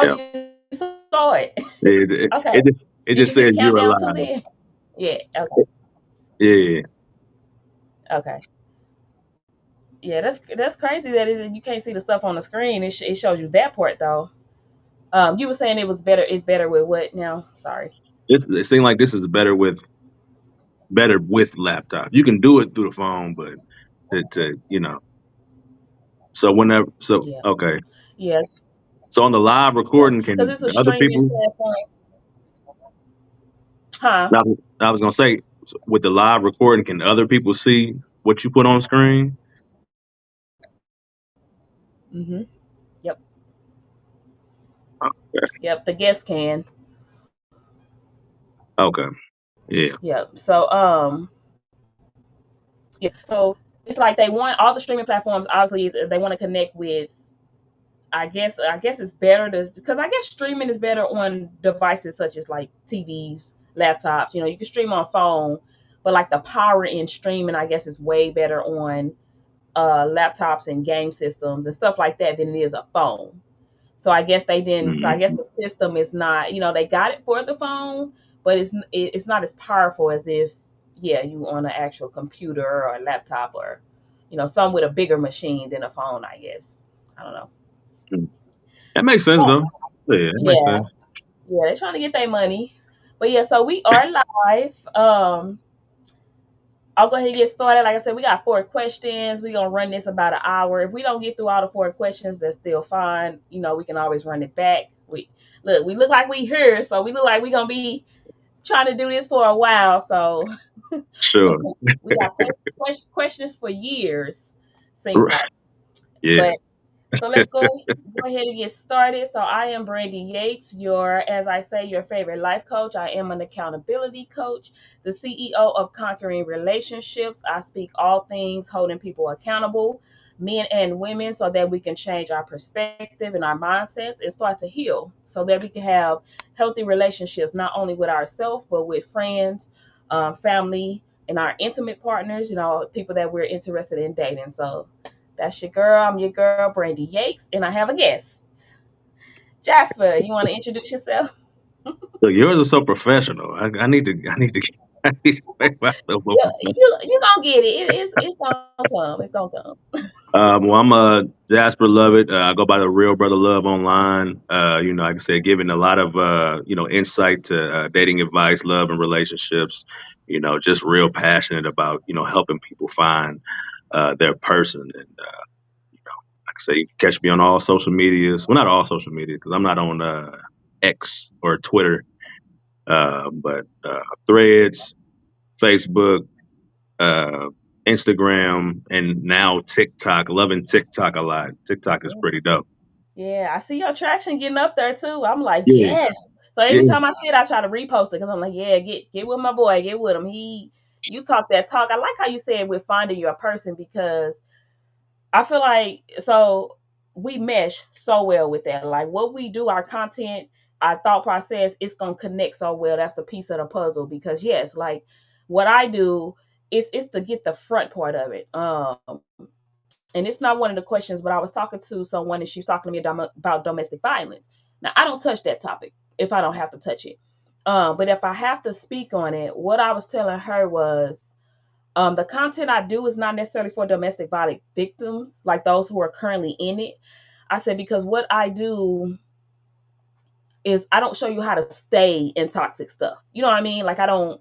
Yeah. you saw it. It it, Okay. it, just, it Did just you get says the you're countdown too alive. then? Yeah. Okay. Yeah. Okay. Yeah, that's crazy that you can't see the stuff on the screen. It shows you that part though. You were saying it was better. It's better with what now? Sorry. It seems like this is better with laptop. You can do it through the phone, but so whenever Yeah. okay. Yeah. So on the live Yeah. recording, Because can it's a other streaming people? platform. Huh? I was gonna say with the live recording, can other people see what you put on screen? Mhm. Yep. Okay. Yep. The guests can. Okay. Yeah. Yep. Yeah. So it's like they want all the streaming platforms. Obviously, they want to connect with. I guess it's better to because I guess streaming is better on devices such as like TVs, laptops. You can stream on phone, but like the power in streaming, I guess is way better on laptops and game systems and stuff like that than it is a phone. So I guess they didn't. So I guess Mhm. the system is not. They got it for the phone, but it's not as powerful as if you on an actual computer or a laptop or some with a bigger machine than a phone. I guess I don't know. That makes sense But though. Yeah, that makes yeah, sense. yeah, they're trying to get their money. But yeah, so we are live. I'll go ahead and get started. Like I said, we got 4 questions. We're gonna run this about an hour. If we don't get through all the 4 questions, that's still fine. We can always run it back. We look like we here, so we look like we're gonna be trying to do this for a while. So Sure. we got questions for years, seems like. Yeah. But so let's go ahead and get started. So I am Brandy Yates, as I say, your favorite life coach. I am an accountability coach, the CEO of Conquering Relationships. I speak all things holding people accountable, men and women, so that we can change our perspective and our mindsets and start to heal so that we can have healthy relationships, not only with ourselves, but with friends, family, and our intimate partners, people that we're interested in dating. So that's your girl. I'm your girl, Brandy Yates, and I have a guest. Jasper, you want to introduce yourself? So yours is so professional. I need to. I need to. I need to make myself more professional. You gonna get it. It's gonna come. It's gonna come. Well, I'm Jasper Lovett. I go by the Real Brother Love online. Like I said, giving a lot of insight to dating advice, love, and relationships. Just real passionate about helping people find their person. And like I say, you can catch me on all social medias. Well, not all social media because I'm not on X or Twitter, but Threads, Facebook, uh, Instagram, and now TikTok. Loving TikTok a lot. TikTok is pretty dope. Yeah, I see your traction getting up there too. I'm like, Yeah, yes. So every yeah. time I see it, I try to repost it because I'm like, yeah, get with my boy, get with him. You talk that talk. I like how you said with finding your person because I feel like we mesh so well with that. Like what we do, our content, our thought process, it's gonna connect so well. That's the piece of the puzzle because yes, like what I do is to get the front part of it. And it's not one of the questions, but I was talking to someone and she was talking to me about domestic violence. Now I don't touch that topic if I don't have to touch it. But if I have to speak on it, what I was telling her was the content I do is not necessarily for domestic violence victims, like those who are currently in it. I said because what I do is I don't show you how to stay in toxic stuff. You know what I mean? Like I don't,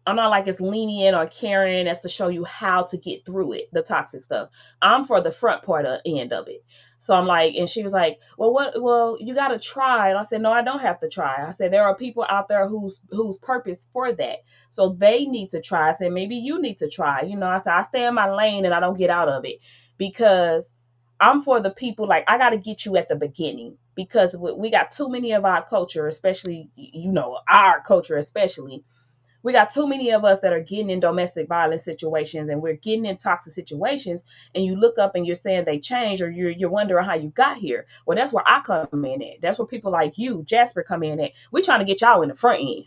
I'm not like as lenient or caring as to show you how to get through it, the toxic stuff. I'm for the front part of end of it. So I'm like, and she was like, well, what? Well, you got to try. And I said, no, I don't have to try. I said, there are people out there whose purpose for that. So they need to try. I said, maybe you need to try. I said, I stay in my lane and I don't get out of it because I'm for the people. Like I got to get you at the beginning because we got too many of our culture, especially, our culture, especially we got too many of us that are getting in domestic violence situations and we're getting in toxic situations and you look up and you're saying they changed or you're wondering how you got here. Well, that's where I come in at. That's where people like you, Jasper, come in at. We're trying to get y'all in the front end.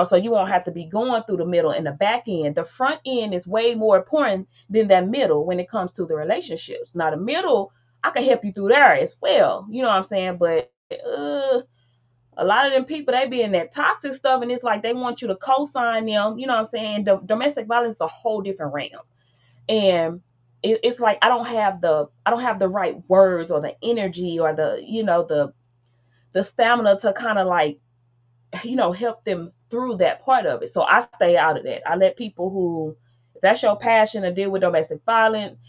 So you won't have to be going through the middle and the back end. The front end is way more important than that middle when it comes to the relationships. Now the middle I can help you through there as well. You know what I'm saying? But a lot of them people, they be in that toxic stuff, and it's like they want you to co-sign them. You know what I'm saying? Domestic violence is a whole different realm, and it's like I don't have the right words or the energy or the stamina to kind of like help them through that part of it. So I stay out of that. I let people who, if that's your passion to deal with domestic violence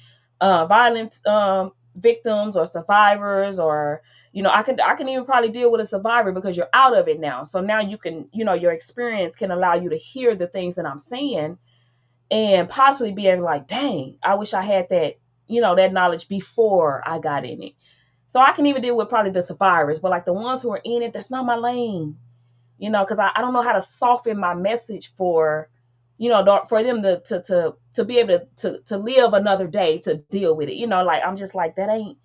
victims or survivors, or I can even probably deal with a survivor because you're out of it now. So now you can, your experience can allow you to hear the things that I'm saying and possibly be able to like, dang, I wish I had that, that knowledge before I got in it. So I can even deal with probably the survivors, but like the ones who are in it, that's not my lane, because I don't know how to soften my message for, for them to be able to live another day to deal with it. Like I'm just like, that ain't,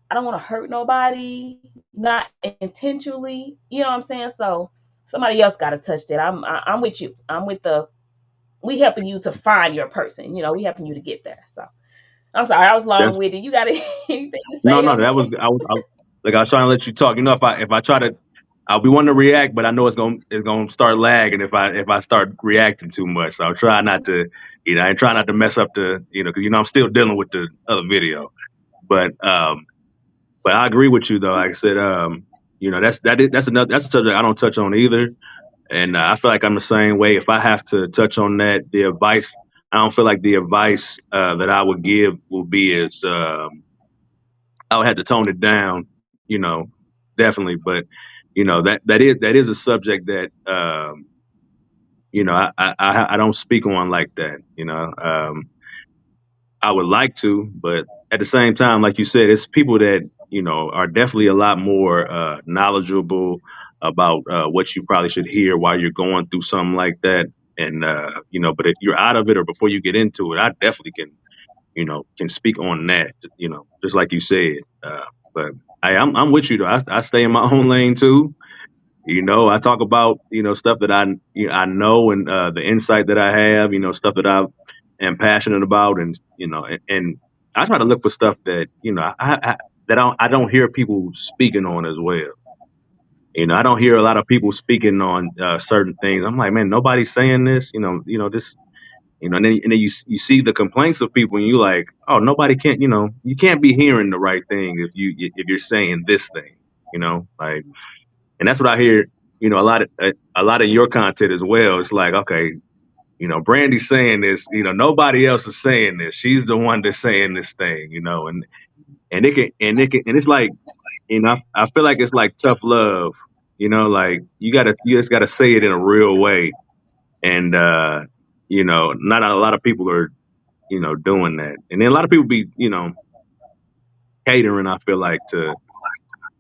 I don't want to hurt nobody, not intentionally, you know what I'm saying? So somebody else got to touch that. I'm with you. I'm with we helping you to find your person, we helping you to get there. So I'm sorry, I was long That's winded. You got anything to no, say no. on That was that? like I was trying to let you talk. You know, if I try to, I'll be wanting to react, but I know it's gonna start lagging if I start reacting too much. So I'll try not to, I try not to mess up the, because I'm still dealing with the other video. But but I agree with you though. Like I said, that's another that's a subject I don't touch on either. And I feel like I'm the same way. If I have to touch on that, the advice, I don't feel like the advice that I would give will be as I would have to tone it down, you know, definitely. But that is a subject that I don't speak on like that. I would like to, but at the same time, like you said, it's people that are definitely a lot more knowledgeable about what you probably should hear while you're going through something like that. And but if you're out of it or before you get into it, I definitely can speak on that. Just like you said. But I'm with you though. I stay in my own lane too. I talk about stuff that I know and the insight that I have. Stuff that I am passionate about, and I try to look for stuff that that I don't hear people speaking on as well. I don't hear a lot of people speaking on certain things. I'm like, man, nobody's saying this. This. And then you see the complaints of people, and you like, oh, nobody can't. You can't be hearing the right thing if you're saying this thing. Like. And that's what I hear. A lot of your content as well. It's like, okay, Brandy's saying this. Nobody else is saying this. She's the one that's saying this thing. And it's like, I feel like it's like tough love. Like you just gotta say it in a real way. And not a lot of people are doing that. And then a lot of people be catering. I feel like to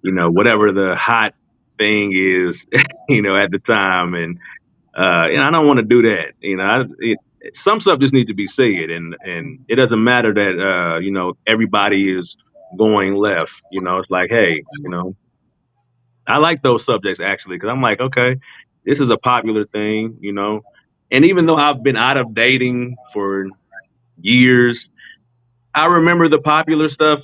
whatever the hot thing is, at the time. And I don't want to do that. Some stuff just needs to be said, and it doesn't matter that everybody is going left. It's like, hey, I like those subjects actually because I'm like, okay, this is a popular thing. And even though I've been out of dating for years, I remember the popular stuff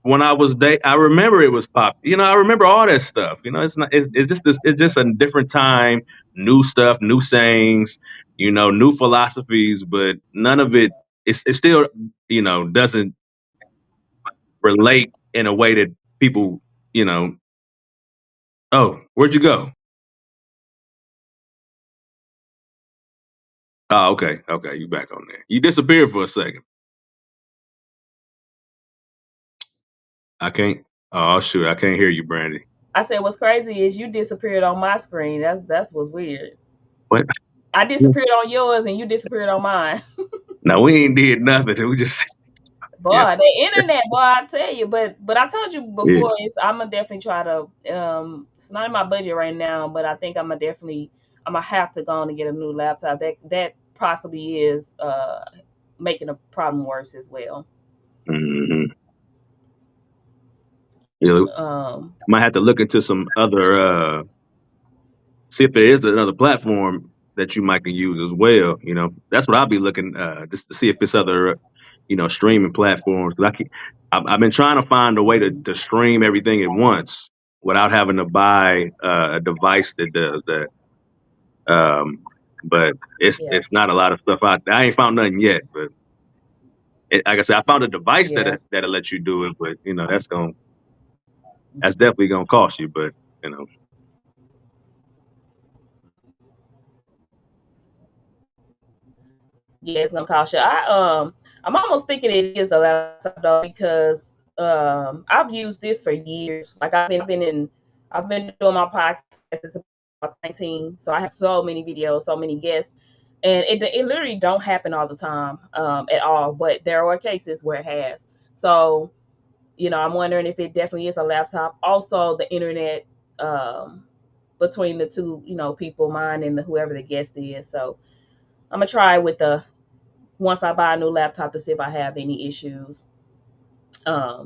when I was I remember it was pop. I remember all that stuff. It's not. It's just a different time, new stuff, new sayings, new philosophies, but none of it. It still doesn't relate in a way that people you know. Oh, where'd you go? Oh, okay, okay, you back on there. You disappeared for a second. I can't. Oh shoot, I can't hear you, Brandy. I said, what's crazy is you disappeared on my screen. That's what's weird. What? I disappeared on yours and you disappeared on mine. No, we ain't did nothing. We just yeah, Boy, the internet, boy, I tell you. But I told you yeah. before, I'm gonna definitely try to. It's not in my budget right now, but I think I'm gonna have to go on and get a new laptop. That possibly is making a problem worse as well. Hmm. You Um, might have to look into some other see if there is another platform that you might can use as well. That's what I'll be looking just to see if it's other streaming platforms. 'Cause I've been trying to find a way to stream everything at once without having to buy a device that does that. Um, but Yeah, it's not a lot of stuff out there. I ain't found nothing yet, but like I said, I found a device yeah, that'll let you do it. But that's definitely gonna cost you. But you know, yeah. It's gonna cost you. I'm almost thinking it is the laptop though because I've used this for years. Like I've been doing my podcast since about 19, so I have so many videos, so many guests, and it literally don't happen all the time at all. But there are cases where it has. So I'm wondering if it definitely is a laptop. Also, the internet um, between the two, people, mine and whoever the guest is. So I'm gonna try with the once I buy a new laptop to see if I have any issues.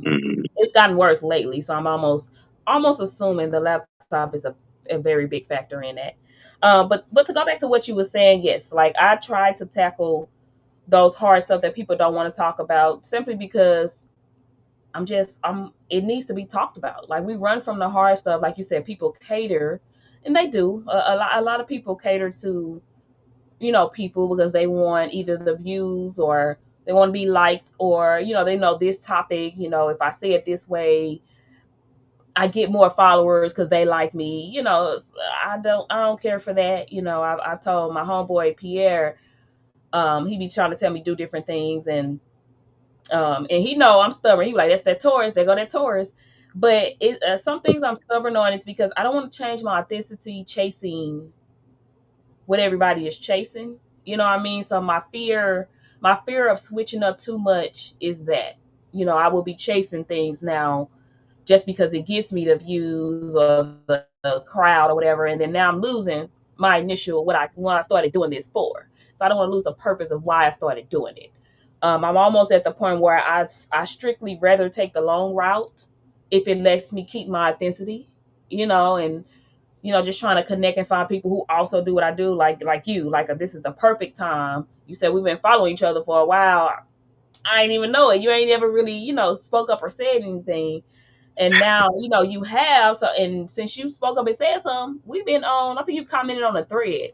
mhm, It's gotten worse lately, so I'm almost assuming the laptop is a very big factor in that. But to go back to what you were saying, yes, like I try to tackle those hard stuff that people don't want to talk about simply because I'm it needs to be talked about. Like we run from the hard stuff, like you said, people cater, and they do. A lot of people cater to, people because they want either the views or they want to be liked or, they know this topic, if I say it this way, I get more followers because they like me. I don't care for that. I've told my homeboy Pierre, he be trying to tell me do different things and he know I'm stubborn. He be like, that's that Taurus. There go that Taurus. But some things I'm stubborn on is because I don't want to change my authenticity chasing what everybody is chasing. You know what I mean? So my fear of switching up too much is that, I will be chasing things now just because it gets me the views or the crowd or whatever. And then now I'm losing my initial when I started doing this for. So I don't want to lose the purpose of why I started doing it. I'm almost at the point where I strictly rather take the long route if it lets me keep my authenticity, and just trying to connect and find people who also do what I do, like you. Like this is the perfect time. You said we've been following each other for a while. I ain't even know it. You ain't ever really, spoke up or said anything. And now, you have so and since you spoke up and said something, we've been on, I think you commented on a thread.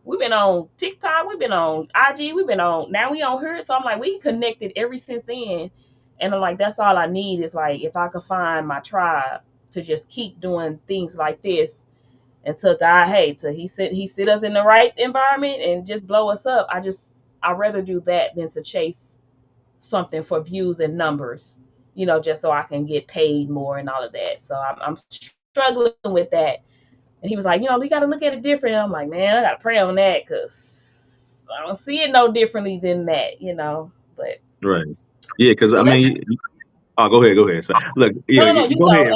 We've been on TikTok, we've been on IG, we've been on now we on here. So I'm like, we connected ever since then. And I'm like, that's all I need is like if I could find my tribe to just keep doing things like this until God, hey, till he sit us in the right environment and just blow us up. I'd rather do that than to chase something for views and numbers, just so I can get paid more and all of that. So I'm struggling with that. And he was like, we got to look at it different. And I'm like, man, I got to pray on that because I don't see it no differently than that. But right, yeah. Because I well, let's mean, oh, go ahead. So, look, no, yeah, no, no. You go go. ahead.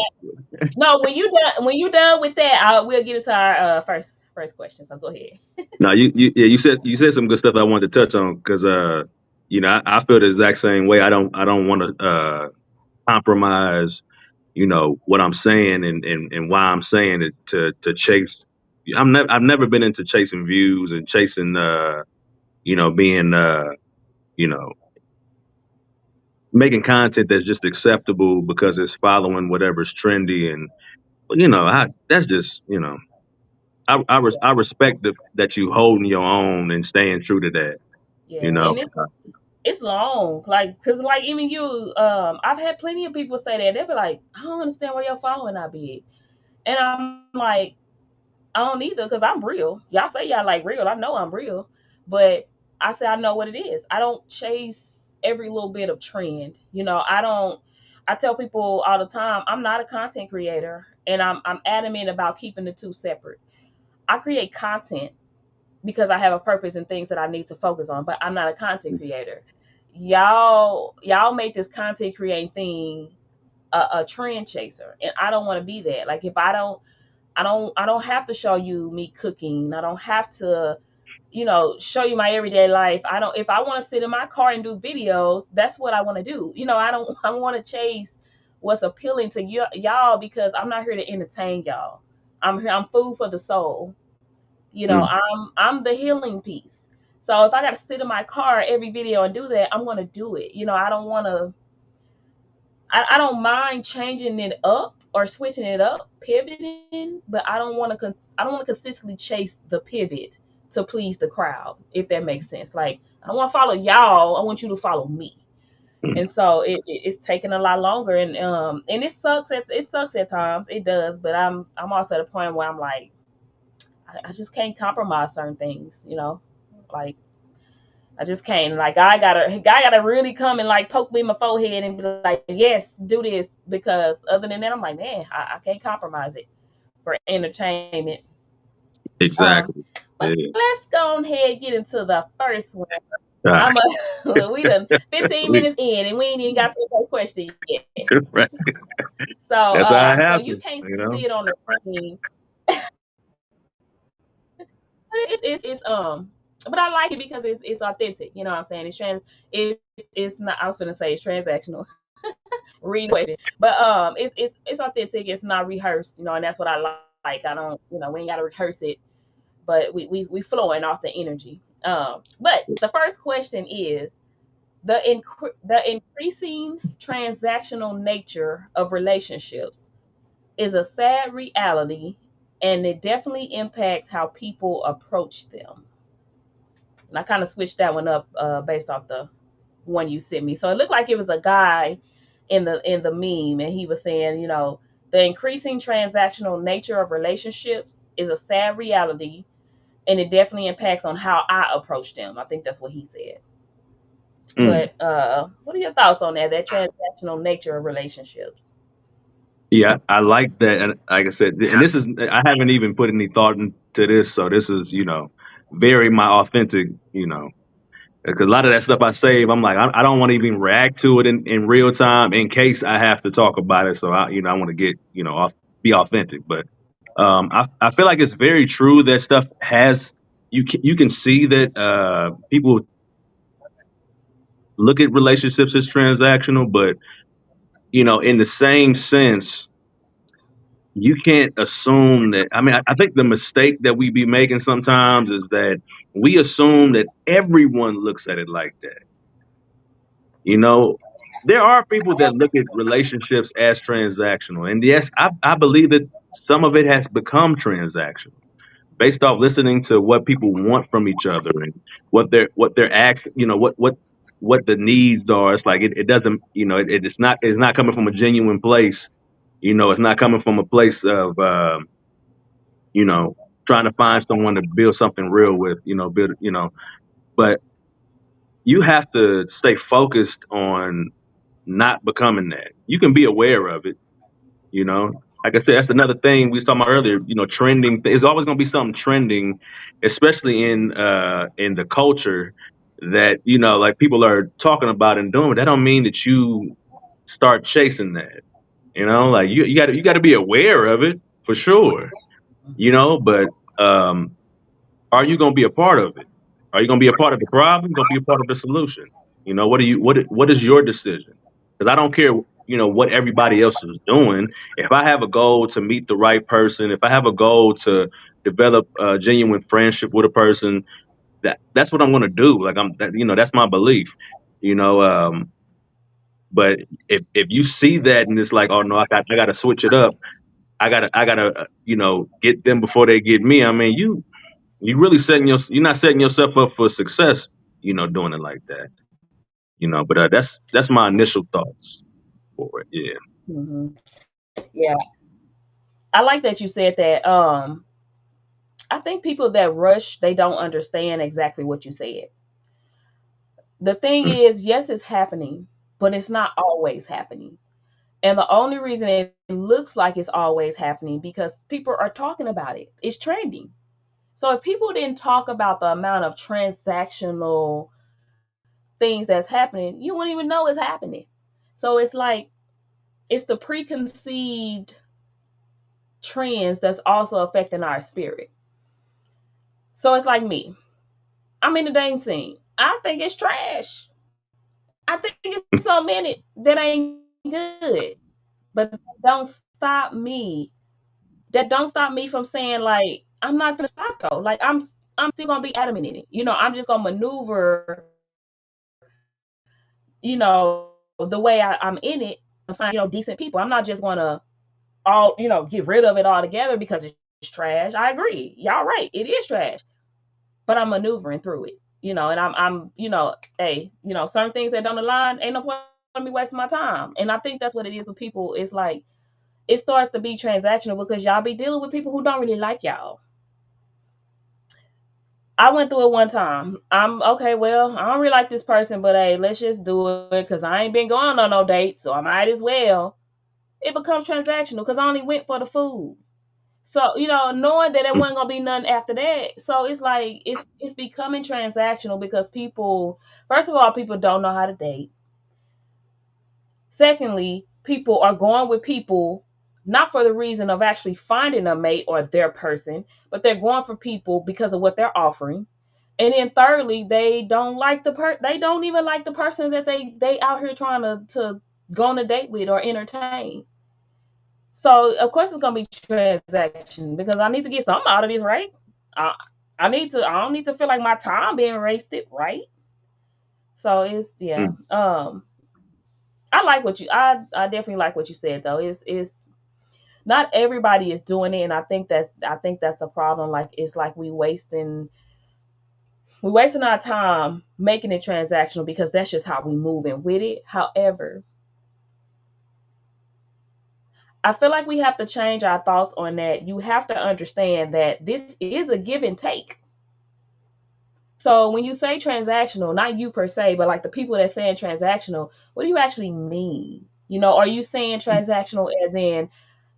No, when you done with that, we'll get into our first question. So go ahead. No, yeah, you said some good stuff I wanted to touch on because I feel the exact same way. I don't want to compromise what I'm saying and why I'm saying it to chase. I've never been into chasing views and chasing being you know making content that's just acceptable because it's following whatever's trendy and that's just I respect that you holding your own and staying true to that. You Yeah, know, and it's long, like, cause like even you, I've had plenty of people say that they'll be like, I don't understand why your following not big, and I'm like, I don't either, cause I'm real. Y'all say y'all like real, I know I'm real, but I say I know what it is. I don't chase every little bit of trend. I don't. I tell people all the time, I'm not a content creator, and I'm adamant about keeping the two separate. I create content because I have a purpose and things that I need to focus on, but I'm not a content creator. Y'all make this content creating thing a trend chaser, and I don't want to be that. Like if I don't have to show you me cooking. I don't have to, show you my everyday life. I don't if I want to sit in my car and do videos, that's what I want to do. I don't want to chase what's appealing to y'all because I'm not here to entertain y'all. I'm food for the soul. mm, I'm the healing piece. So if I got to sit in my car every video and do that, I'm gonna do it. I don't want to. I don't mind changing it up or switching it up, pivoting, but I don't want to. I don't want to consistently chase the pivot to please the crowd, if that makes sense. Like I don't want to follow y'all. I want you to follow me. Mm. And so it's taking a lot longer, and it sucks at times. It does, but I'm also at a point where I'm like, I just can't compromise certain things. Like I just can't. Like guy gotta really come and like poke me in my forehead and be like, yes, do this, because other than that, I'm like, man, I can't compromise it for entertainment. Um, Exactly. but Yeah. let's go ahead and get into the first one. All right. I'm a look, we done 15 We, minutes in and we ain't even got to the first question yet. right. So That's how it so you happens. can't You see know. it on the screen. But I like it because it's authentic. You know what I'm saying? It's not. I was gonna say it's transactional. Read the question, but it's authentic. It's not rehearsed. And that's what I like. I don't. We ain't gotta rehearse it, but we flowing off the energy. But the first question is the increasing transactional nature of relationships is a sad reality, and it definitely impacts how people approach them. And I kind of switched that one up based off the one you sent me. So it looked like it was a guy in the meme, and he was saying, the increasing transactional nature of relationships is a sad reality, and it definitely impacts on how I approach them. I think that's what he said. Mm. But what are your thoughts on that? That transactional nature of relationships. Yeah, I like that. And like I said, and this is I haven't even put any thought into this, so this is very my authentic. Because a lot of that stuff I save, I'm like, I don't want to even react to it in real time in case I have to talk about it. So I want to get be authentic. But I feel like it's very true that stuff has you can see that people look at relationships as transactional, but in the same sense, you can't assume that. I mean, I think the mistake that we be making sometimes is that we assume that everyone looks at it like that. You know, there are people that look at relationships as transactional, and yes, I believe that some of it has become transactional based off listening to what people want from each other and what their acts, what the needs are. It's like it doesn't, it's not coming from a genuine place. It's not coming from a place of you know trying to find someone to build something real with. But you have to stay focused on not becoming that. You can be aware of it, you know. Like I said, that's another thing we was talking about earlier. Trending. There's always going to be something trending, especially in the culture that like people are talking about and doing. But that don't mean that you start chasing that. Like you got to be aware of it for sure. But are you going to be a part of it? Are you going to be a part of the problem? Going to be a part of the solution? What is your decision? Because I don't care, what everybody else is doing. If I have a goal to meet the right person, if I have a goal to develop a genuine friendship with a person, that's what I'm going to do. Like that's my belief. You know, um, but if you see that and it's like, oh no, I got to switch it up. I gotta get them before they get me. I mean, you really you're not setting yourself up for success, doing it like that. But that's my initial thoughts for it. Yeah. Hmm. Yeah, I like that you said that. I think people that rush, they don't understand exactly what you said. The thing Mm. is, yes, it's happening, but it's not always happening. And the only reason it looks like it's always happening because people are talking about it. It's trending. So if people didn't talk about the amount of transactional things that's happening, you wouldn't even know it's happening. So it's like it's the preconceived trends that's also affecting our spirit. So it's like me. I'm in the dating scene. I think it's trash. I think it's so many that ain't good. But don't stop me. That don't stop me from saying like I'm not gonna stop though. Like I'm still gonna be adamant in it. I'm just gonna maneuver, the way I'm in it to find, decent people. I'm not just gonna get rid of it altogether because it's trash. I agree. Y'all right. It is trash. But I'm maneuvering through it. And I'm hey, certain things that don't align, ain't no point in me wasting my time. And I think that's what it is with people. It's like it starts to be transactional because y'all be dealing with people who don't really like y'all. I went through it one time. I'm okay. Well, I don't really like this person, but hey, let's just do it because I ain't been going on no dates, so I might as well. It becomes transactional because I only went for the food. So knowing that it wasn't gonna be nothing after that, so it's like it's becoming transactional because people, first of all, people don't know how to date. Secondly, people are going with people not for the reason of actually finding a mate or their person, but they're going for people because of what they're offering. And then thirdly, they don't even like the person that they out here trying to go on a date with or entertain. So of course it's gonna be transaction because I need to get something out of this, right? I I don't need to feel like my time being wasted, right? So it's yeah. Mm. I definitely like what you said though. It's not everybody is doing it, and I think that's the problem. Like it's like we wasting our time making it transactional because that's just how we moving with it. However, I feel like we have to change our thoughts on that. You have to understand that this is a give and take. So when you say transactional, not you per se, but like the people that saying transactional, what do you actually mean? Are you saying transactional as in,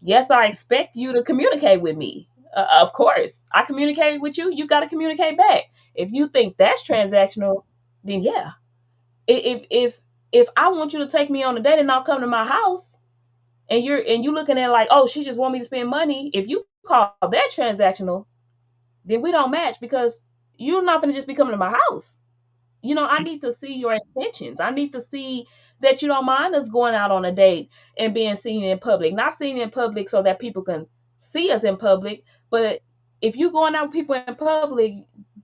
yes, I expect you to communicate with me. Of course, I communicate with you. You got to communicate back. If you think that's transactional, then yeah. If I want you to take me on a date and I'll come to my house, and you looking at it like, oh, she just want me to spend money. If you call that transactional, then we don't match because you're not gonna just be coming to my house. I need to see your intentions. I need to see that you don't mind us going out on a date and being seen in public. Not seen in public so that people can see us in public, but if you going out with people in public,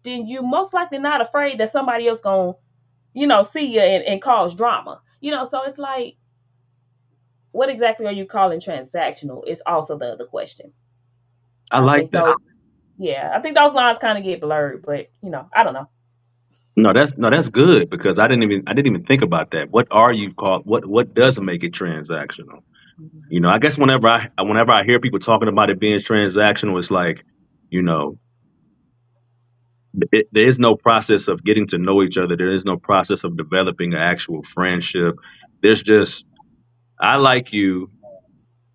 then you most likely not afraid that somebody else gonna, see you and cause drama. So it's like, what exactly are you calling transactional? Is also the other question. I I like think that. those, yeah, I think those lines kind of get blurred, but I don't know. No, that's good because I didn't even think about that. What are you called? What does make it transactional? I guess whenever I hear people talking about it being transactional, it's like, you know, there is no process of getting to know each other. There is no process of developing an actual friendship. There's just I like you,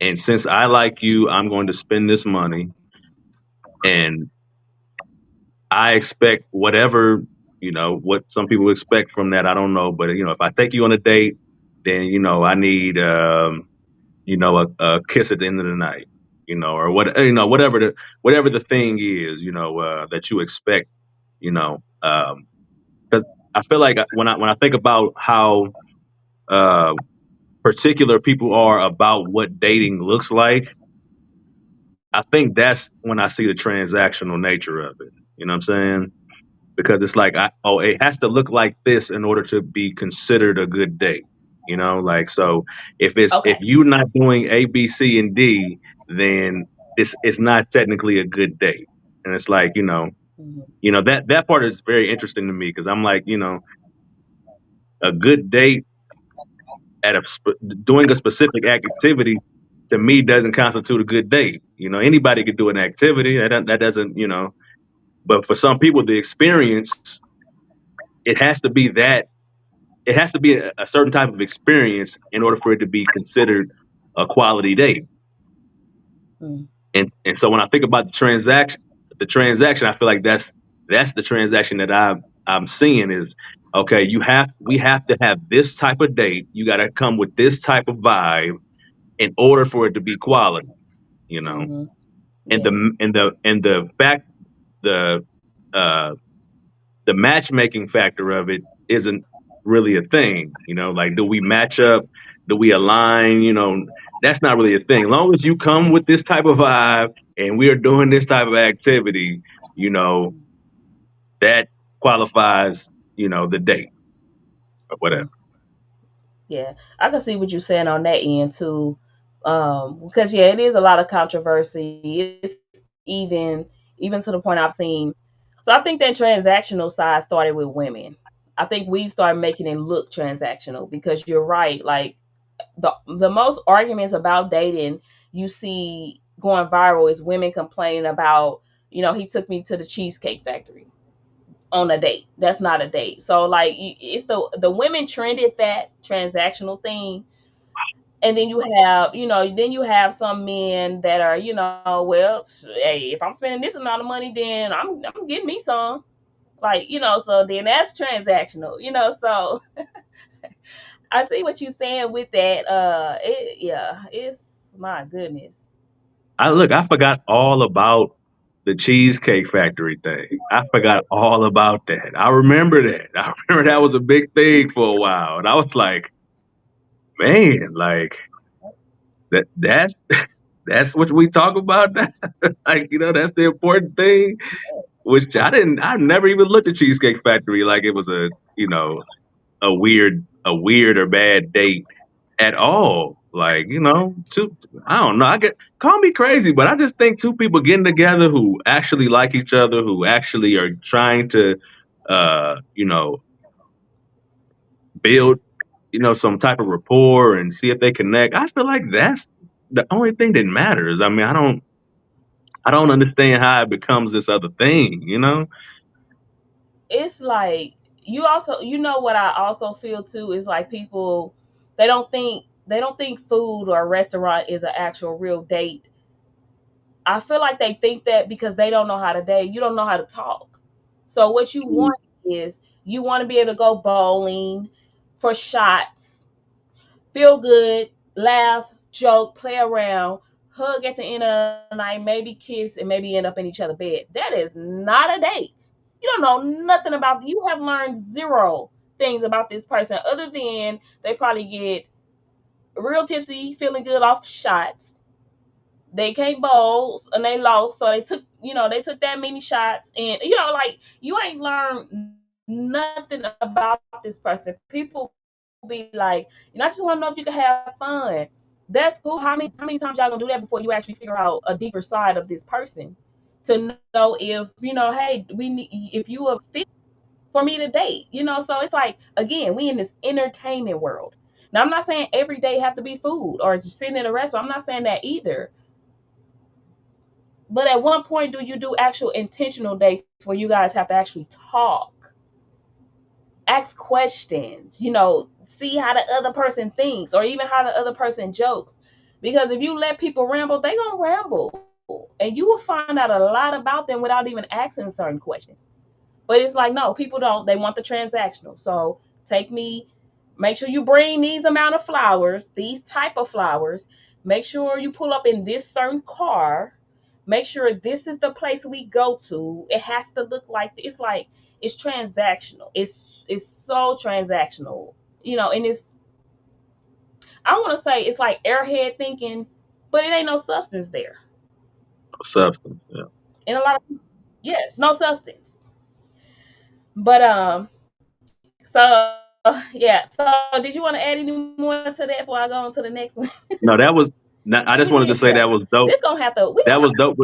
and since I like you, I'm going to spend this money, and I expect whatever, what some people expect from that. I don't know, but if I take you on a date, then I need a kiss at the end of the night, or whatever the thing is, that you expect, you know. 'Cause I feel like when I think about how uh, particular people are about what dating looks like, I think that's when I see the transactional nature of it. You know what I'm saying? Because it's like, it has to look like this in order to be considered a good date. Like, so if Okay. you're not doing A, B, C, and D, then it's not technically a good date. And it's like, Mhm. that part is very interesting to me because I'm like, a good date doing a specific activity to me doesn't constitute a good date. Anybody could do an activity that doesn't, but for some people, the experience, it has to be that it has to be a certain type of experience in order for it to be considered a quality date. Mm. And so when I think about the transaction, I feel like that's the transaction that I'm seeing is, okay. We have to have this type of date. You got to come with this type of vibe in order for it to be quality. You know, Mhm. and Yeah. the fact the uh the matchmaking factor of it isn't really a thing. Like, do we match up? Do we align? That's not really a thing. As long as you come with this type of vibe and we are doing this type of activity, you know, that qualifies, the date or whatever. Yeah, I can see what you're saying on that end too. Because yeah, it is a lot of controversy. It's even even to the point I've seen. So I think that transactional side started with women. I think we've started making it look transactional because you're right. Like the most arguments about dating you see going viral is women complaining about, he took me to the cheesecake factory on a date. That's not a date. So like it's the women trended that transactional thing, and then you have some men that are, well, hey, if I'm spending this amount of money, then I'm getting me some. Like, so then that's transactional, so I see what you're saying with that. Yeah, it's my goodness. I forgot all about the Cheesecake Factory thing. I forgot all about that. I remember that. I remember that was a big thing for a while. And I was like, man, like that's that's what we talk about now. Like, that's the important thing. Which I never even looked at Cheesecake Factory like it was a weird or bad date at all. Like, two I don't know. I get call me crazy, but I just think two people getting together who actually like each other, who actually are trying to build, some type of rapport and see if they connect. I feel like that's the only thing that matters. I mean, I don't understand how it becomes this other thing. It's like you also, what I also feel too is like people, they don't think food or a restaurant is an actual real date. I feel like they think that because they don't know how to date. You don't know how to talk. So what you want is you want to be able to go bowling for shots, feel good, laugh, joke, play around, hug at the end of the night, maybe kiss, and maybe end up in each other's bed. That is not a date. You don't know nothing about. You have learned zero things about this person other than they probably get real tipsy, feeling good off shots. They can't bowl and they lost, so they took that many shots, and like you ain't learned nothing about this person. People be like, I just want to know if you can have fun. That's cool. How many times y'all gonna do that before you actually figure out a deeper side of this person to know if hey, we need if you are fit for me to date. So it's like, again, we in this entertainment world. Now I'm not saying every day have to be food or just sitting in a restaurant. I'm not saying that either, but at one point, do you do actual intentional dates where you guys have to actually talk, ask questions, see how the other person thinks or even how the other person jokes? Because if you let people ramble, they gonna ramble. And you will find out a lot about them without even asking certain questions. But it's like, no, people don't. They want the transactional. So take me, make sure you bring these amount of flowers, these type of flowers. Make sure you pull up in this certain car. Make sure this is the place we go to. It has to look like it's transactional. It's so transactional. And I want to say it's like airhead thinking, but it ain't no substance there. Substance. Yeah. And a lot of, yes, no substance. But so yeah. So did you want to add any more to that before I go on to the next one? No, that was. I just wanted to say Yeah. that was dope. This gonna have to we That gonna was dope.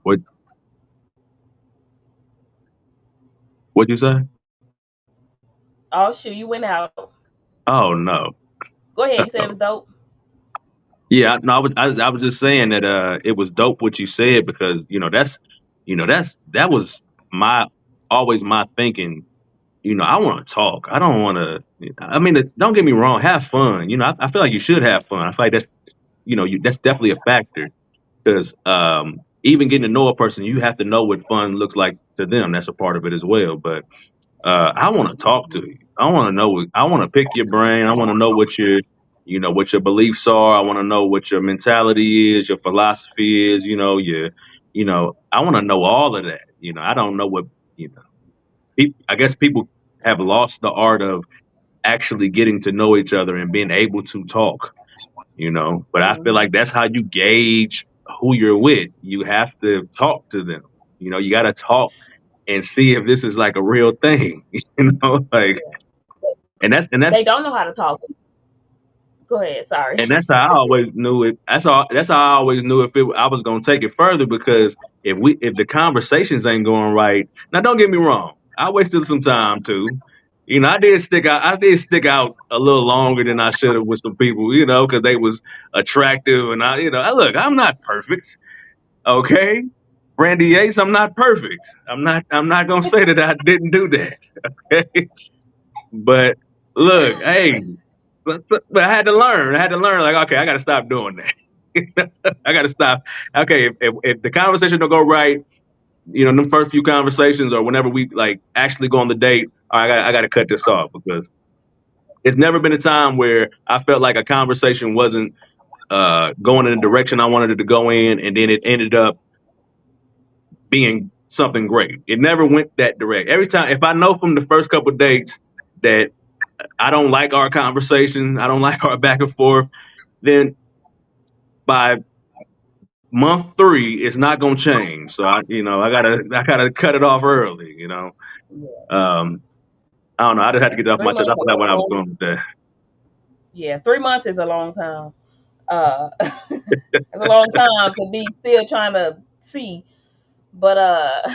What what'd you say? oh shoot, you went out. Oh no. Go ahead, you said it was dope. Yeah, no, I was just saying that it was dope what you said because that was my always my thinking. I want to talk. I don't want to. I mean, don't get me wrong. Have fun. I feel like you should have fun. I feel like that's definitely a factor because even getting to know a person, you have to know what fun looks like to them. That's a part of it as well. But I want to talk to you. I want to know. I want to pick your brain. I want to know what your beliefs are. I want to know what your mentality is, your philosophy is. I want to know all of that. I don't know what you know. I guess people have lost the art of actually getting to know each other and being able to talk. But I feel Hmm. like that's how you gauge who you're with. You have to talk to them. You got to talk and see if this is like a real thing. Like, Yeah. and that's and that's They don't know how to talk. Go ahead. Sorry. and that's how I always knew it. That's how I always knew if I was gonna take it further, because if the conversations ain't going right. Now, don't get me wrong, I wasted some time too. I did stick out a little longer than I should have with some people, because they was attractive, and look, I'm not perfect, okay. Brandy Yates, I'm not perfect. I'm not gonna say that I didn't do that. Okay? But look, hey, but I had to learn. I had to learn. Like, okay, I got to stop doing that. I got to stop. Okay, if the conversation don't go right, them first few conversations, or whenever we like actually go on the date, all right, I got to cut this off, because it's never been a time where I felt like a conversation wasn't going in the direction I wanted it to go in, and then it ended up being something great. It never went that direct. Every time, if I know from the first couple dates that I don't like our conversation, I don't like our back and forth, then by month three, it's not gonna change. So I gotta cut it off early. Yeah. Um, I don't know. I just had to Yeah. get it off my Three chest. I months a forgot what I was long. going with that. Yeah. 3 months is a long time. It's a long time to be still trying to see. But I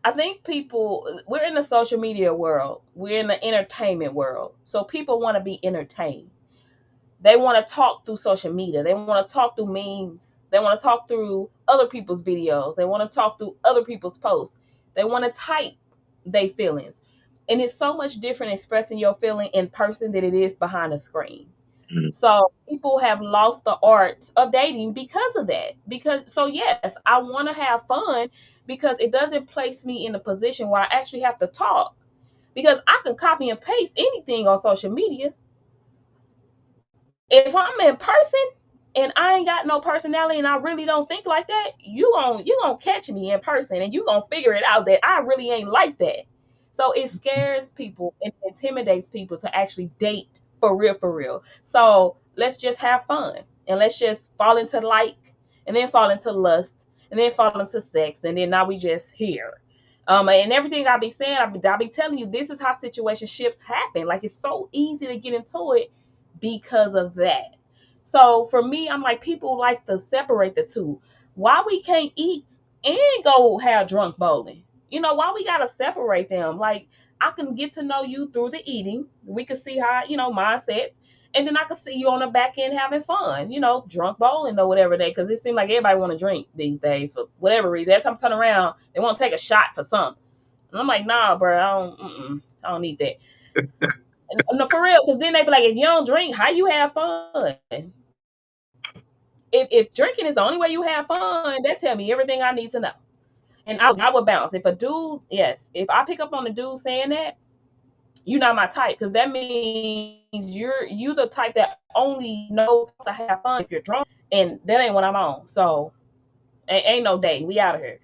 I think people, we're in the social media world. We're in the entertainment world. So people want to be entertained. They want to talk through social media. They want to talk through memes. They want to talk through other people's videos. They want to talk through other people's posts. They want to type their feelings. And it's so much different expressing your feeling in person than it is behind a screen. Mhm. So people have lost the art of dating because of that. Because so yes, I want to have fun because it doesn't place me in a position where I actually have to talk. Because I can copy and paste anything on social media. If I'm in person and I ain't got no personality and I really don't think like that, you gonna catch me in person and you gonna figure it out that I really ain't like that. So it scares people and intimidates people to actually date for real, for real. So let's just have fun and let's just fall into like and then fall into lust and then fall into sex and then now we just here. And everything I be saying, I be telling you, this is how situationships happen. Like it's so easy to get into it because of that. So for me, I'm like, people like to separate the two. Why we can't eat and go have drunk bowling? Why we gotta separate them? Like, I can get to know you through the eating. We can see how, mindsets. And then I can see you on the back end having fun, drunk bowling or whatever they, because it seems like everybody want to drink these days for whatever reason. Every time I turn around, they want to take a shot for something. And I'm like, nah, bro, I don't need that. No, for real, because then they be like, if you don't drink, how you have fun? If drinking is the only way you have fun, that tell me everything I need to know. And I would bounce. If a dude, yes, if I pick up on a dude saying that, you're not my type, because that means you the type that only knows how to have fun if you're drunk, and that ain't what I'm on. So ain't no dating. We out of here.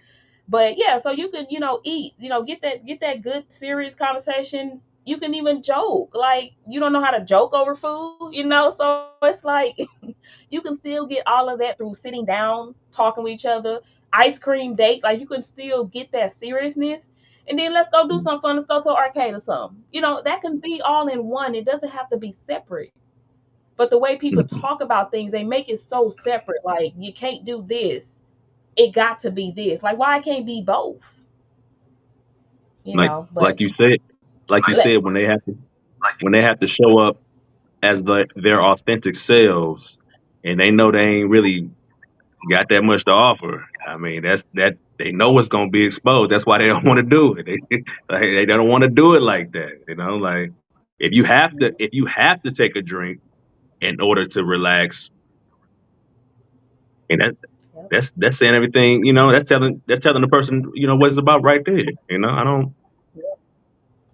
But yeah, so you could, eat, get that good serious conversation. You can even joke. Like you don't know how to joke over food. So it's like you can still get all of that through sitting down, talking with each other, ice cream date. Like you can still get that seriousness. And then let's go do something fun. Let's go to an arcade or something. That can be all in one. It doesn't have to be separate. But the way people Mhm. talk about things, they make it so separate. Like you can't do this, it got to be this. Like, why it can't be both? Like But like you said, like you let, said, when they have to show up as their authentic selves, and they know they ain't really got that much to offer. I mean, that they know it's gonna be exposed. That's why they don't want to do it. They don't want to do it like that. Like if you have to take a drink in order to relax, and yep, that's saying everything. That's telling the person what it's about right there. I don't. yep.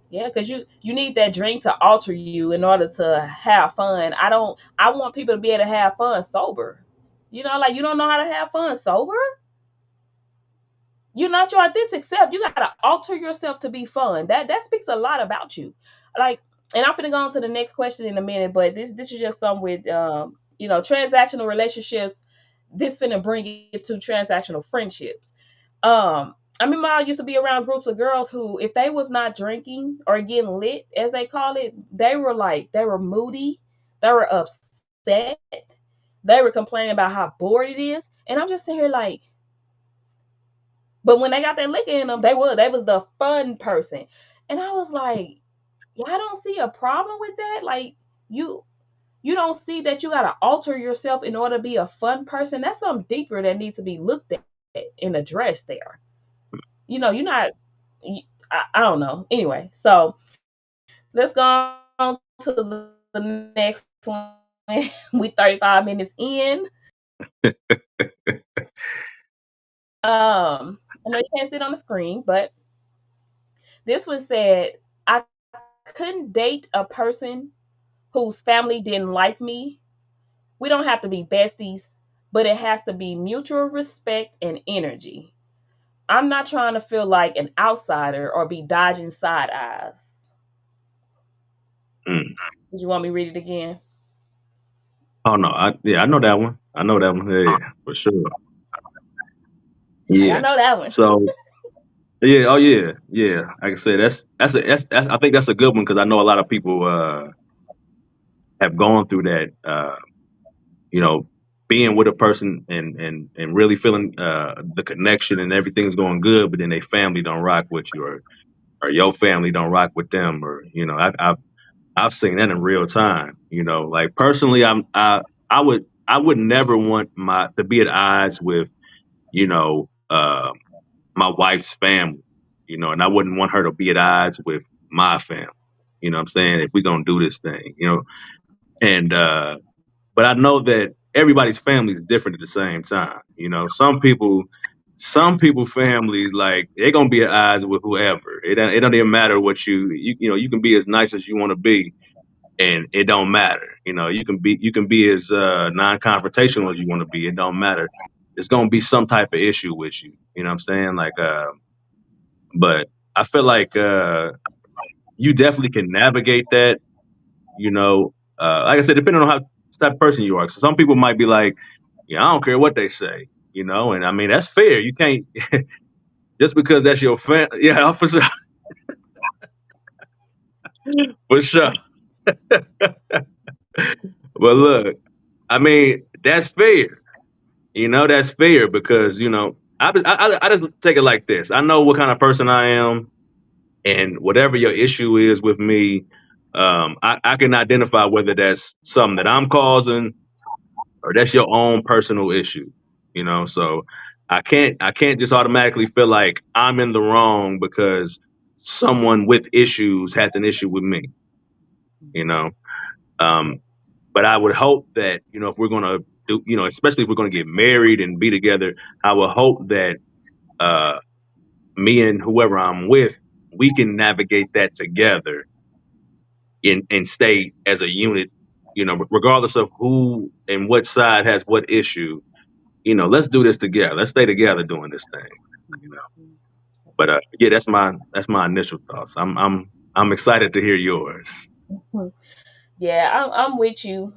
Yeah, because you need that drink to alter you in order to have fun. I want people to be able to have fun sober. Like you don't know how to have fun sober. You're not your authentic self. You gotta alter yourself to be fun. That speaks a lot about you. Like, and I'm gonna go on to the next question in a minute, but this is just some with transactional relationships. this finna bring it to transactional friendships. I remember I used to be around groups of girls who, if they was not drinking or getting lit, as they call it, they were moody, they were upset, they were complaining about how bored it is, and I'm just sitting here like, but when they got that liquor in them, they was the fun person, and I was like, y'all don't see a problem with that, like you you don't see that you gotta alter yourself in order to be a fun person. That's something deeper that needs to be looked at and addressed there. You're not. I don't know. Anyway, so let's go on to the next one. We 35 minutes in. I know you can't see it on the screen, but this one said, I couldn't date a person whose family didn't like me. We don't have to be besties, but it has to be mutual respect and energy. I'm not trying to feel like an outsider or be dodging side eyes. Mm. Did you want me to read it again? Oh no, I know that one. I know that one. Yeah, yeah, for sure. Like, I Yeah. know that one. So yeah, oh yeah, yeah. Like I said, that's I think that's a good one because I know a lot of people have gone through that. You know, being with a person and really feeling the connection and everything's going good, but then they family don't rock with you, or your family don't rock with them, or I've seen that in real time. Like personally, I would never want my to be at odds with you know uh, my wife's family, and I wouldn't want her to be at odds with my family. You know what I'm saying? If we're gonna do this thing, and but I know that everybody's family is different at the same time. Some people families like they're gonna be at odds with whoever. It don't even matter what you can be as nice as you want to be, and it don't matter. You can be as non-confrontational as you want to be. It don't matter. It's gonna be some type of issue with you. You know what I'm saying? Like, but I feel like you definitely can navigate that. Like I said, depending on how type of person you are. So some people might be like, "Yeah, I don't care what they say," and I mean that's fair. You can't just because that's your fan. Yeah, for sure, for sure. But look, I mean that's fair. That's fair because I just take it like this. I know what kind of person I am, and whatever your issue is with me, I can identify whether that's something that I'm causing or that's your own personal issue. So I can't just automatically feel like I'm in the wrong because someone with issues has an issue with me. You know, um, but I would hope that if we're gonna do, especially if we're gonna get married and be together, I would hope that uh, me and whoever I'm with, we can navigate that together and stay as a unit. Regardless of who and what side has what issue. Let's do this together. Let's stay together doing this thing. You know. But yeah, that's my initial thoughts. I'm excited to hear yours. Yeah, I'm with you.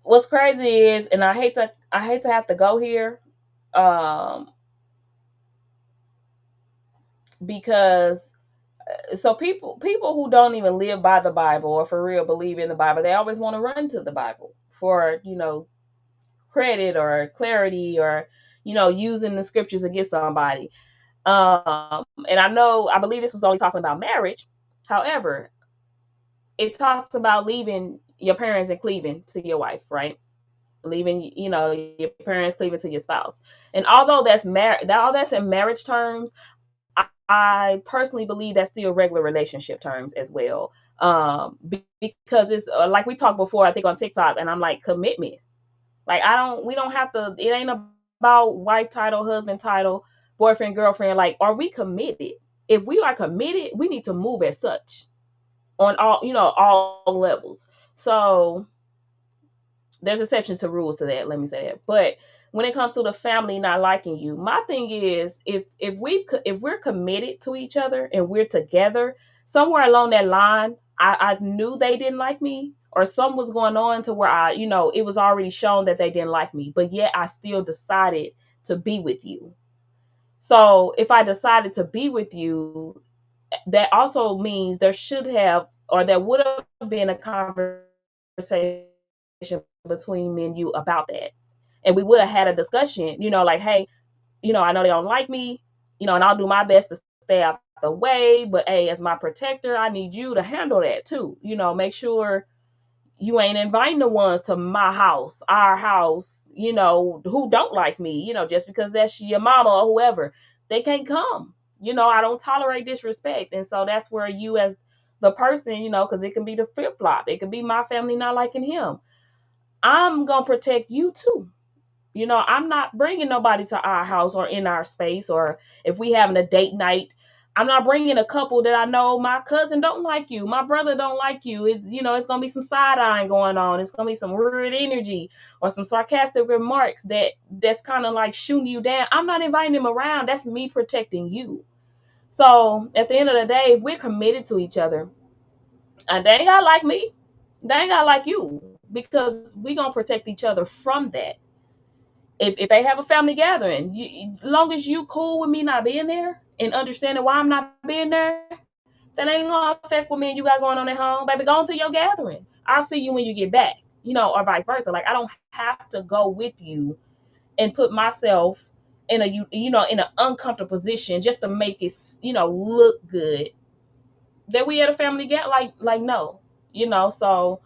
What's crazy is, and I hate to have to go here, um, because so people who don't even live by the Bible or for real believe in the Bible, they always want to run to the Bible for credit or clarity or using the scriptures against somebody. And I believe this was only talking about marriage. However, it talks about leaving your parents and cleaving to your wife, right? Leaving, your parents cleaving to your spouse. And although all that's in marriage terms, I personally believe that's still regular relationship terms as well. Because it's like we talked before, I think on TikTok, and I'm like commitment. Like we don't have to. It ain't about wife title, husband title, boyfriend, girlfriend. Like, are we committed? If we are committed, we need to move as such on all levels. So there's exceptions to rules to that. Let me say that. But when it comes to the family not liking you, my thing is if we're committed to each other and we're together, somewhere along that line, I knew they didn't like me, or something was going on to where it was already shown that they didn't like me, but yet I still decided to be with you. So if I decided to be with you, that also means there should have, or there would have been, a conversation between me and you about that. And we would have had a discussion, like, hey, I know they don't like me, and I'll do my best to stay out the way. But hey, as my protector, I need you to handle that too. Make sure you ain't inviting the ones to my house, our house, who don't like me, just because that's your mama or whoever. They can't come. I don't tolerate disrespect. And so that's where you, as the person, because it can be the flip flop. It could be my family not liking him. I'm going to protect you too. I'm not bringing nobody to our house or in our space, or if we having a date night, I'm not bringing a couple that I know my cousin don't like you, my brother don't like you. It's gonna be some side eyeing going on. It's gonna be some weird energy or some sarcastic remarks that's kind of like shooting you down. I'm not inviting them around. That's me protecting you. So at the end of the day, if we're committed to each other, and they ain't gotta like me, they ain't gotta like you, because we gonna protect each other from that. If they have a family gathering, as long as you cool with me not being there and understanding why I'm not being there, that ain't gonna affect what me and you got going on at home. Baby, go on to your gathering. I'll see you when you get back, or vice versa. Like, I don't have to go with you and put myself in a in an uncomfortable position just to make it look good that we had a family get like no, so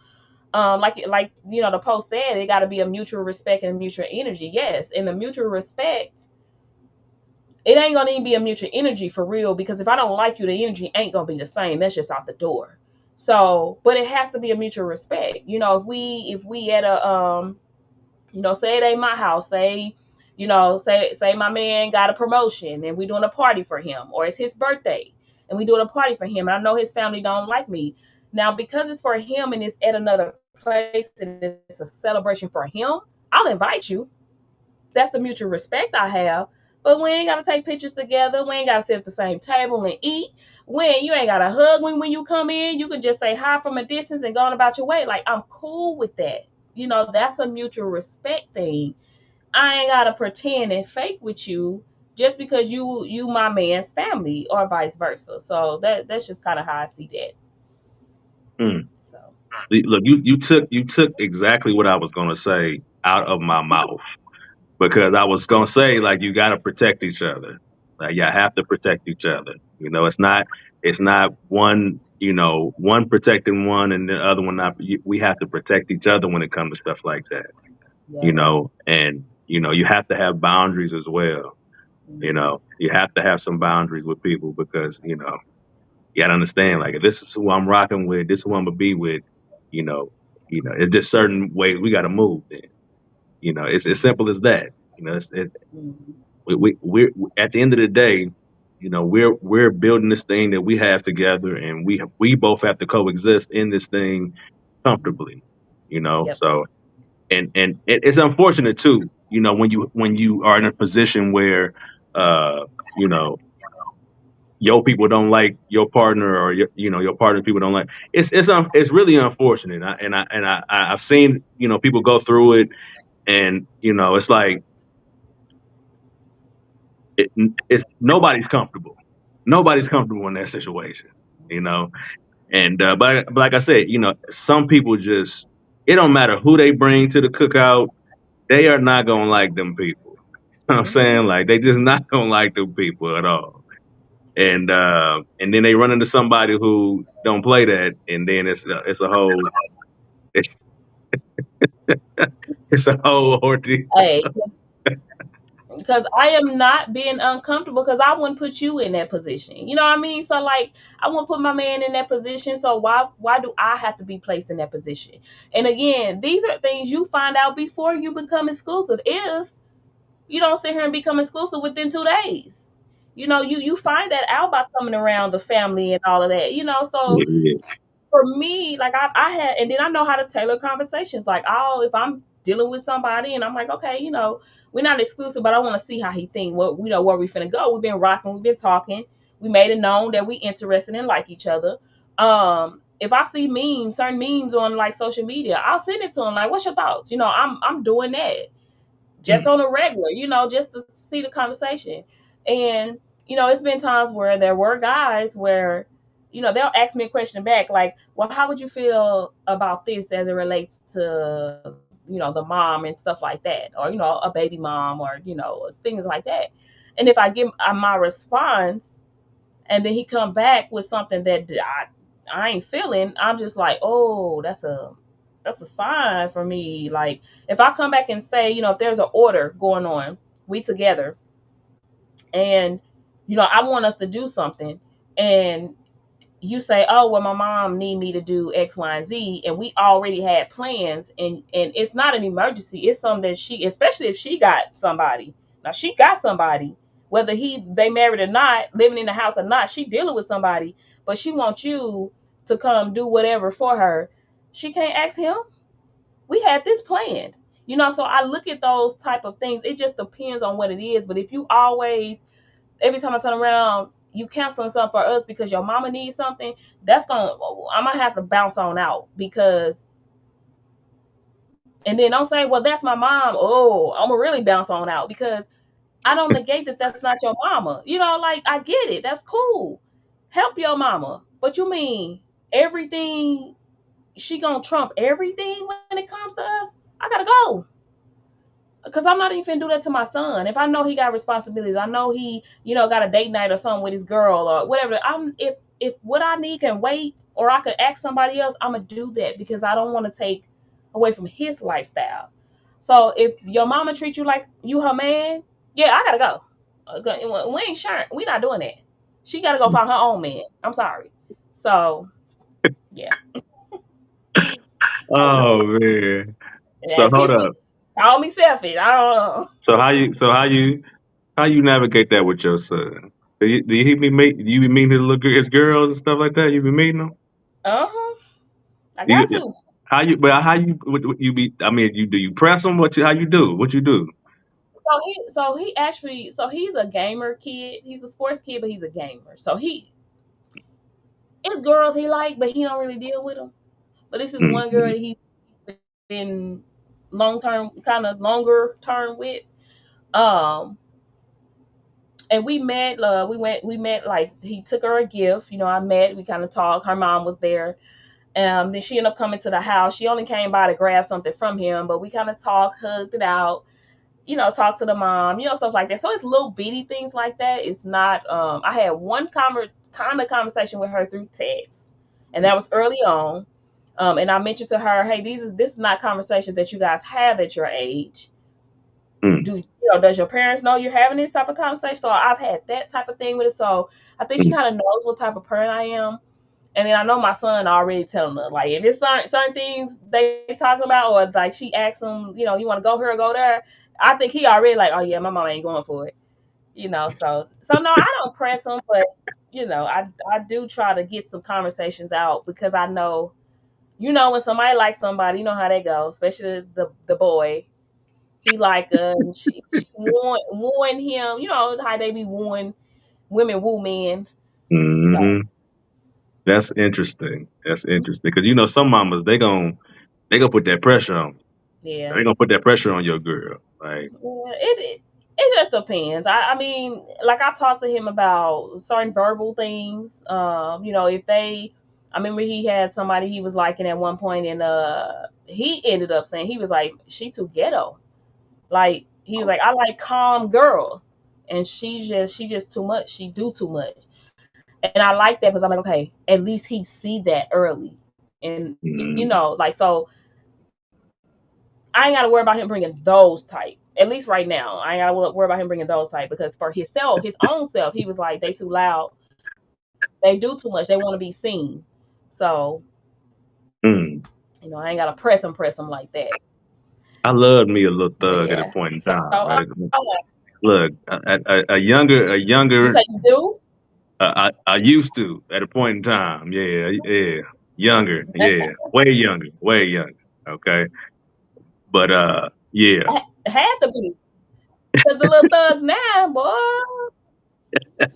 the post said, it got to be a mutual respect and mutual energy. Yes, and the mutual respect, it ain't gonna even be a mutual energy for real, because if I don't like you, the energy ain't gonna be the same. That's just out the door. So, but it has to be a mutual respect. If we at a say it ain't my house, say my man got a promotion and we doing a party for him, or it's his birthday and we doing a party for him, and I know his family don't like me. Now, because it's for him and it's at another place and it's a celebration for him, I'll invite you. That's the mutual respect I have. But we ain't gotta take pictures together. We ain't gotta sit at the same table and eat. When you ain't gotta hug when you come in, you can just say hi from a distance and go on about your way. Like, I'm cool with that. That's a mutual respect thing. I ain't gotta pretend and fake with you just because you my man's family, or vice versa. So that's just kind of how I see that. Mm. So Look, you took exactly what I was gonna say out of my mouth, because I was gonna say, like, you got to protect each other. Like, you have to protect each other. It's not one protecting one and the other one not. We have to protect each other when it comes to stuff like that. yeah. And you have to have boundaries as well. Hmm. You have to have some boundaries with people, because you got to understand, like, if this is who I'm rocking with, this is who I'm gonna be with. You know, it's just certain ways we got to move. Then it's as simple as that. Hmm. We're at the end of the day, we're building this thing that we have together, and we both have to coexist in this thing comfortably. Yep. So, and it's unfortunate too. When you are in a position where uh you know your people don't like your partner, or your partner people don't like. It's really unfortunate. I've seen people go through it, and it's like it's nobody's comfortable. Nobody's comfortable in that situation, you know. And but like I said, some people just, it don't matter who they bring to the cookout, they are not gonna like them people. You know what I'm Hmm. saying? Like, they just not gonna like them people at all. And then they run into somebody who don't play that, and then it's a whole it's, it's a whole ordeal. Hey, because I am not being uncomfortable, because I wouldn't put you in that position. You know what I mean? So, like, I wouldn't put my man in that position. So why do I have to be placed in that position? And again, these are things you find out before you become exclusive. If you don't sit here and become exclusive within 2 days, you find that out by coming around the family and all of that. So Yeah, for me, like, I had, and then I know how to tailor conversations. Like, if I'm dealing with somebody and I'm like, okay, we're not exclusive, but I want to see how he think. What where we finna go. We've been rocking, we've been talking. We made it known that we interested and like each other. if I see memes, certain memes on like social media, I'll send it to him. Like, what's your thoughts? I'm doing that just Mm. on a regular, just to see the conversation. And it's been times where there were guys where, they'll ask me a question back, like, well, how would you feel about this as it relates to, the mom and stuff like that, or a baby mom, or things like that. And if I give my response, and then he come back with something that I ain't feeling, I'm just like, oh, that's a sign for me. Like, if I come back and say, if there's an order going on, we together, and I want us to do something, and you say, oh, well, my mom need me to do X, Y, and Z, and we already had plans, and it's not an emergency. It's something that she, especially if she got somebody. Now she got somebody, whether they married or not, living in the house or not, she dealing with somebody, but she wants you to come do whatever for her. She can't ask him. We had this planned. So I look at those type of things. It just depends on what it is. But if you always, every time I turn around, you canceling something for us because your mama needs something, I'm gonna have to bounce on out, because, and then don't say, well, that's my mom. Oh, I'm gonna really bounce on out, because I don't negate that that's not your mama. Like, I get it. That's cool. Help your mama. But you mean everything, she gonna trump everything when it comes to us? I gotta go. Because I'm not even finna do that to my son. If I know he got responsibilities, I know he, got a date night or something with his girl or whatever. If what I need can wait, or I could ask somebody else, I'm gonna do that, because I don't want to take away from his lifestyle. So if your mama treats you like you her man, yeah, I gotta go. We ain't sure. We not doing that. She gotta go find her own man. I'm sorry. So yeah, I don't know. Oh man. So And hold people up. call me selfish. I don't know. So how you navigate that with your son? Do you be meet do you be meeting his girls and stuff like that? You be meeting them? Uh huh. I Do you, got to. how you be? I mean, do you press them? How you do? What you do? So he actually, he's a gamer kid. He's a sports kid, but he's a gamer. So it's girls he like, but he don't really deal with them. But this is one girl Hmm. that he's been long term, kind of longer term with. Um, and we met. We met, like, he took her a gift. I met. We kind of talked. Her mom was there. Then she ended up coming to the house. She only came by to grab something from him, but we kind of talked, hugged it out, talk to the mom, stuff like that. So it's little bitty things like that. It's not. I had one kind of conversation with her through text, and that was early on. And I mentioned to her, hey, this is not conversations that you guys have at your age. Mm, Does your parents know you're having this type of conversation? So I've had that type of thing with it. So I think she mm, kind of knows what type of parent I am. And then I know my son already telling her, like, if it's certain things they talking about, or like she asks him, you want to go here or go there, I think he already like, oh yeah, my mom ain't going for it. So no, I don't press him, but I do try to get some conversations out, because I know, when somebody likes somebody, you know how they go, especially the boy. He like her, and she wooing him. You know how they be wooing women, woo men. So hmm. That's interesting. That's interesting because some mamas they gonna put that pressure on. yeah. They gonna put that pressure on your girl. Like, Yeah, it just depends. I mean, like, I talked to him about certain verbal things. If they, I remember he had somebody he was liking at one point, and he ended up saying, he was like, she too ghetto. Like, he was like, I like calm girls, and she just too much. She do too much, and I like that, because I'm like, okay, at least he see that early, and mm, like, so I ain't got to worry about him bringing those type. At least right now, I ain't got to worry about him bringing those type, because for his own self, he was like, they too loud, they do too much, they want to be seen. So mm. I ain't got to press him like that. I loved me a little But thug at a yeah, point in so time. Look, a you younger, say you do? I used to at a point in time. Yeah, yeah, younger. Yeah, way younger. Okay, but yeah. Had to be, because the little thugs now, boy,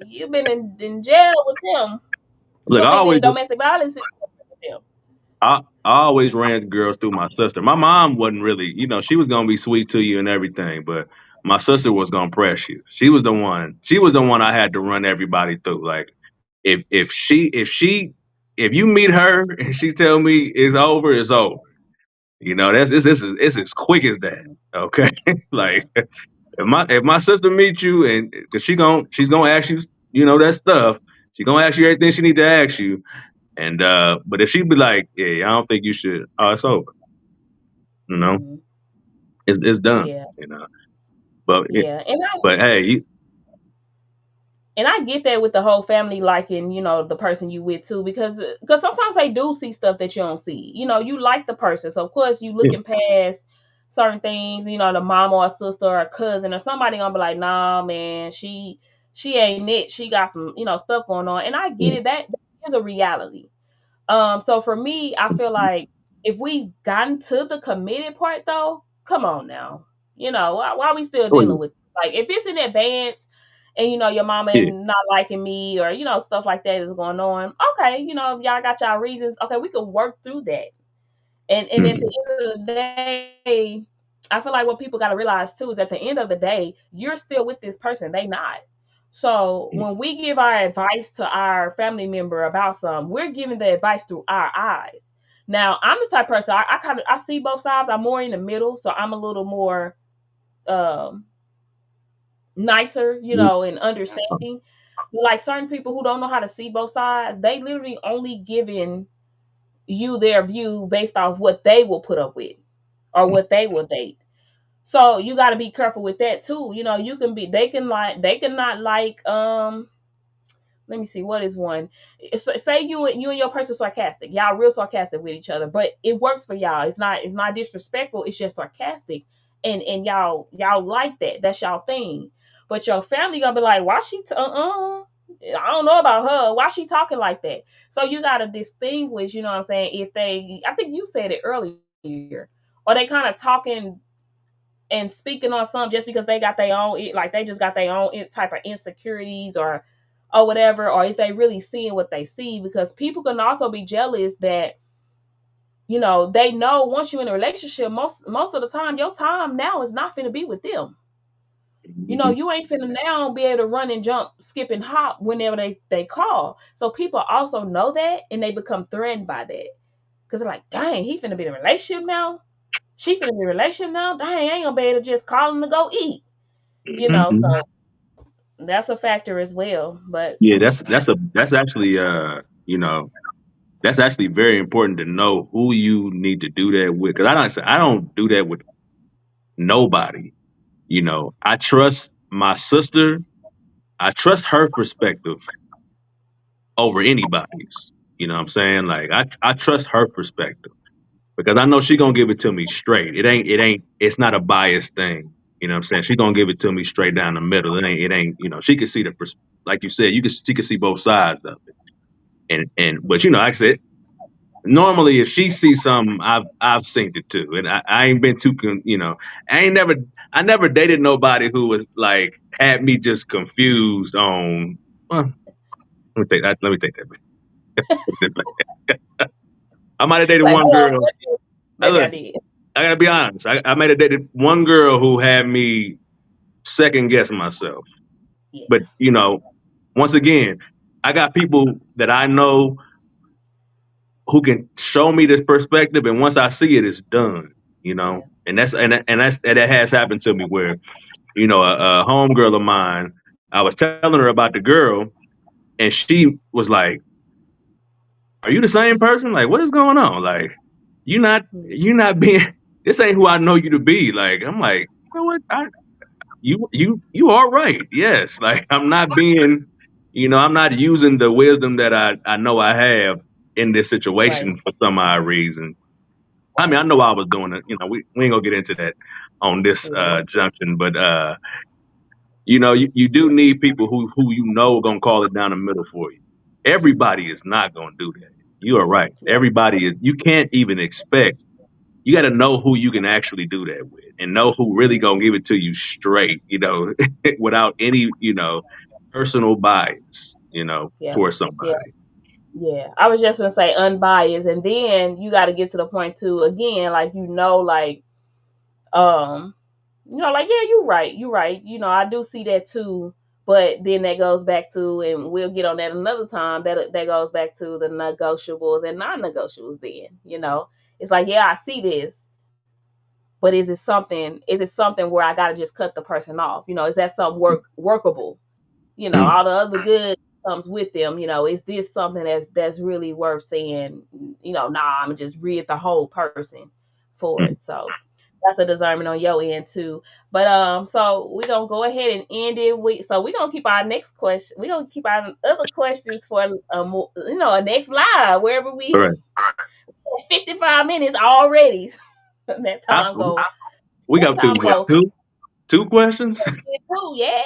you've been in jail with them. You Look, gonna I be in always domestic violence situation with I always ran girls through my sister. My mom wasn't really, she was gonna be sweet to you and everything, but my sister was gonna press you. She was the one. She was the one I had to run everybody through. Like if you meet her and she tell me it's over, it's over. It's as quick as that. Mhm. Okay, like Yeah. if my sister meets you and because she's gonna ask you, that stuff. She gonna ask you everything she need to ask you. And but if she be like, yeah, I don't think you should. Oh, it's over. You know, Mhm. it's done. Yeah. But Yeah. but hey, And I get that with the whole family liking, the person you with too, because sometimes they do see stuff that you don't see. You like the person, so of course you yeah, looking past certain things. The mom or sister or cousin or somebody gonna be like, nah, man, she ain't it. She got some, stuff going on, and I get yeah, it. That is a reality. So for me, I feel like if we gotten to the committed part though, come on now. Why are we still oh yeah, dealing with like if it's in advance and your mama yeah, and not liking me or stuff like that is going on. Okay, if y'all got y'all reasons, okay, we can work through that. And at the mm-hmm, end of the day, I feel like what people got to realize too is at the end of the day, you're still with this person. They not. So yeah, when we give our advice to our family member about something, we're giving the advice through our eyes. Now, I'm the type of person I kind of I see both sides. I'm more in the middle, so I'm a little more um, nicer, yeah, and understanding. But like certain people who don't know how to see both sides, they literally only giving you their view based off what they will put up with or what they will date. So you got to be careful with that too. You can be they can not like let me see what is one. Say you and your person sarcastic. Y'all real sarcastic with each other, but it works for y'all. It's not disrespectful. It's just sarcastic, and y'all like that. That's y'all thing. But your family gonna be like, why she? I don't know about her. Why she talking like that? So you gotta distinguish. You know what I'm saying? If they, I think you said it earlier, or they kind of talking and speaking on some just because they got their own like they just got their own type of insecurities or whatever, or is they really seeing what they see? Because people can also be jealous that they know once you're in a relationship, most of the time your time now is not finna be with them. mm-hmm. You ain't finna now be able to run and jump, skip and hop whenever they call. So people also know that and they become threatened by that because they're like, dang, he finna be in a relationship now. She finna be in a relationship now. Dang, I ain't gonna be able to just call him to go eat. Mm-hmm. So that's a factor as well. But Yeah. That's actually that's actually very important to know who you need to do that with. Because I don't do that with nobody. I trust my sister. I trust her perspective over anybody's. You know what I'm saying? Like I trust her perspective because I know she gonna give it to me straight. It's not a biased thing. You know what I'm saying? She gonna give it to me straight down the middle. It ain't, she can see like you said, she can see both sides of it. And but like I said, normally if she sees something, I've seen it too. And I ain't been too I ain't never I never dated nobody who was like had me just confused on well, let me take that back. I might have dated like, one hold on, girl. maybe I Look, did. I gotta be honest. I might have dated one girl who had me second guess myself. Yeah, But once again, I got people that I know who can show me this perspective, and once I see it, it's done. yeah. And that has happened to me where a homegirl of mine, I was telling her about the girl, and she was like, "Are you the same person? Like, what is going on? Like, Mhm. you not being this ain't who I know you to be." Like, I'm like, you know what? You are right. Yes. Like, I'm not using the wisdom that I know I have in this Right, situation for some odd reason. I mean, I know I was doing it. We ain't gonna get into that on this yeah, junction, but you do need people who are gonna call it down the middle for you. Everybody is not gonna do that. You are right. yeah, Everybody is. You can't even expect. You got to know who you can actually do that with, and know who really yeah, gonna give it to you straight. Without any personal bias. yeah, Towards yeah. somebody. Yeah, I was just gonna say unbiased, and then you got to get to the point too. Again, like um, like yeah, you're right. I do see that too. But then that goes back to, and we'll get on that another time. That goes back to the negotiables and non-negotiables. Then it's like, yeah, I see this, but is it something where I got to just cut the person off? Is that something workable? Mm, All the other good comes with them. Is this something that's really worth saying? Nah, I'm just read the whole person for mm. it. So that's a discernment on your end too. But so we're gonna go ahead and end it. We're gonna keep our next question. We're gonna keep our other questions for a next live wherever All we right. 55 minutes already. that I, time go. we That got to time what, go. two questions? It too. Yeah,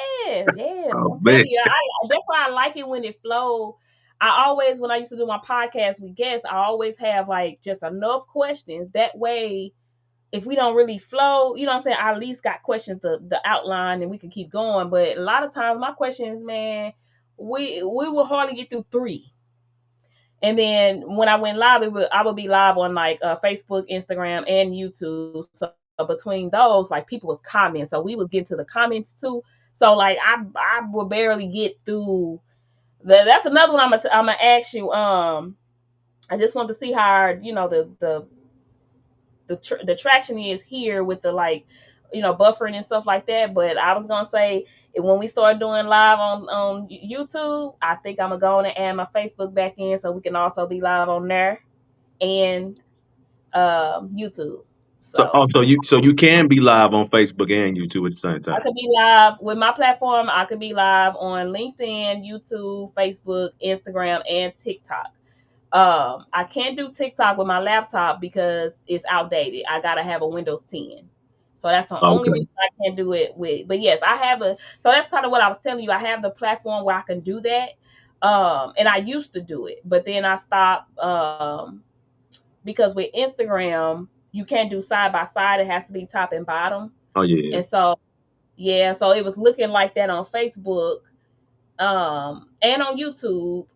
yeah. Oh I'm man. telling you, that's why I like it when it flow. When I used to do my podcast with guests, I always have like just enough questions. That way, if we don't really flow, you know what I'm saying, I at least got questions the outline and we can keep going. But a lot of times my questions, man, we will hardly get through three. And then when I went live, I would be live on like Facebook, Instagram, and YouTube. So between those, like people was commenting, so we was getting to the comments too. So like I would barely get through. That's another one I'm gonna ask you. I just want to see how the traction is here with the like buffering and stuff like that. But I was gonna say when we start doing live on YouTube, I think I'm gonna go on and add my Facebook back in so we can also be live on there and YouTube. So So so you can be live on Facebook and YouTube at the same I time. could be live with my platform. I could be live on LinkedIn, YouTube, Facebook, Instagram, and TikTok. I can't do TikTok with my laptop because it's outdated. I gotta have a Windows 10. So that's the only Okay. reason I can't do it with. But yes, I have a. So that's kind of what I was telling you. I have the platform where I can do that. And I used to do it, but then I stopped. Because with Instagram, you can't do side by side. It has to be top and bottom. Oh yeah. And so yeah, so it was looking like that on Facebook, and on YouTube.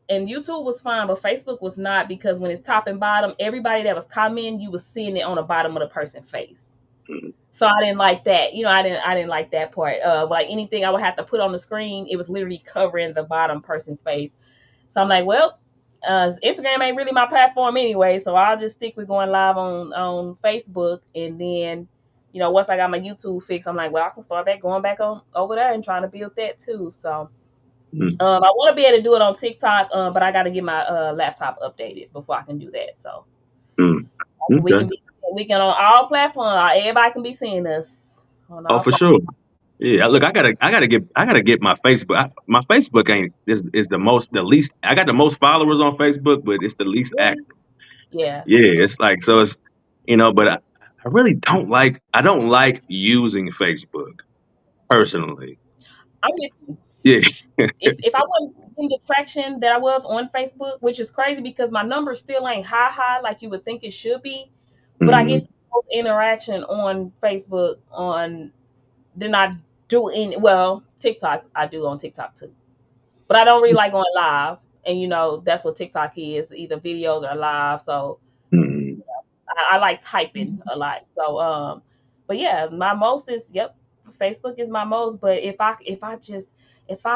And YouTube was fine, but Facebook was not because when it's top and bottom, everybody that was commenting, you was seeing it on the bottom of the person's face. Mm, So I didn't like that. I didn't like that part. Like anything I would have to put on the screen, it was literally covering the bottom person's face. So I'm like, well, Instagram ain't really my platform anyway, so I'll just stick with going live on Facebook, and then, once I got my YouTube fix, I'm like, well, I can start going back on over there and trying to build that too. So mm, I want to be able to do it on TikTok, but I got to get my laptop updated before I can do that. So mm. we Okay. can be we can on all platforms. Everybody can be seeing us on Oh, all for platforms. sure. Yeah, look, I gotta get my Facebook. My Facebook ain't is the least. I got the most followers on Facebook, but it's the least Really? active. Yeah. Yeah, it's like so. It's but I really don't like. I don't like using Facebook personally. I'm with Yeah. if I wasn't getting the traction that I was on Facebook, which is crazy because my numbers still ain't high like you would think it should be, but I get Mhm. the most interaction on Facebook on than I do in TikTok. I do on TikTok too, but I don't really like going live, and that's what TikTok is, either videos or live. So Mhm. I like typing a lot. So but yeah, my most is Facebook is my most. But if I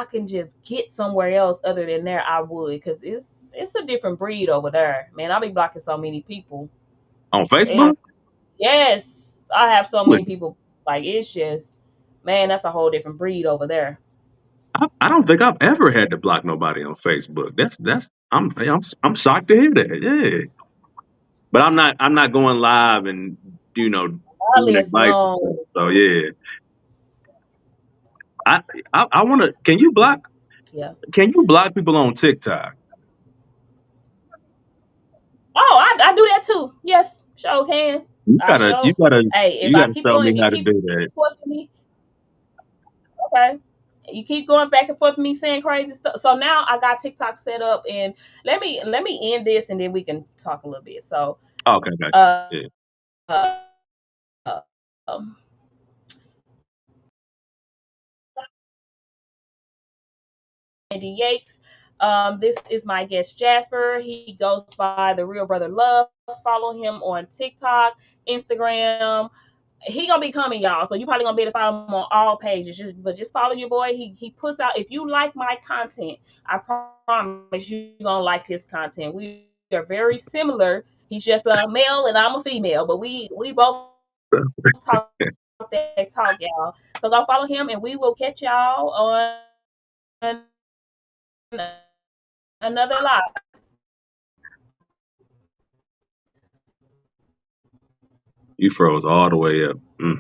can just get somewhere else other than there, I would, because it's a different breed over there. Man, I'll be blocking so many people. On Yeah. Facebook, Yes, I have so look, many people. Like it's just, man, that's a whole different breed over there. I don't think I've ever had to block nobody on Facebook. That's I'm shocked to hear that. Yeah, but I'm not going live and My giving list advice and long. stuff. So yeah, I I want to. Yeah. Can you block people on TikTok? Oh, I do that too. Yes, sure can. I You show. gotta Hey, you gotta show if me you how to keep do that. forth with me, okay. You keep going back and forth with me saying crazy stuff. So now I got TikTok set up, and let me end this, and then we can talk a little bit. So, Okay, got uh, you. Yeah. uh um, Andy Yates. This is my guest Jasper. He goes by the Real Brother Love. Follow him on TikTok, Instagram. He gonna be coming, y'all. So you probably gonna be able to follow him on all pages. Just follow your boy. He puts out. If you like my content, I promise you gonna like his content. We are very similar. He's just a male and I'm a female, but we both talk that talk, y'all. So go follow him, and we will catch y'all on another live. You froze all the way up. Mm.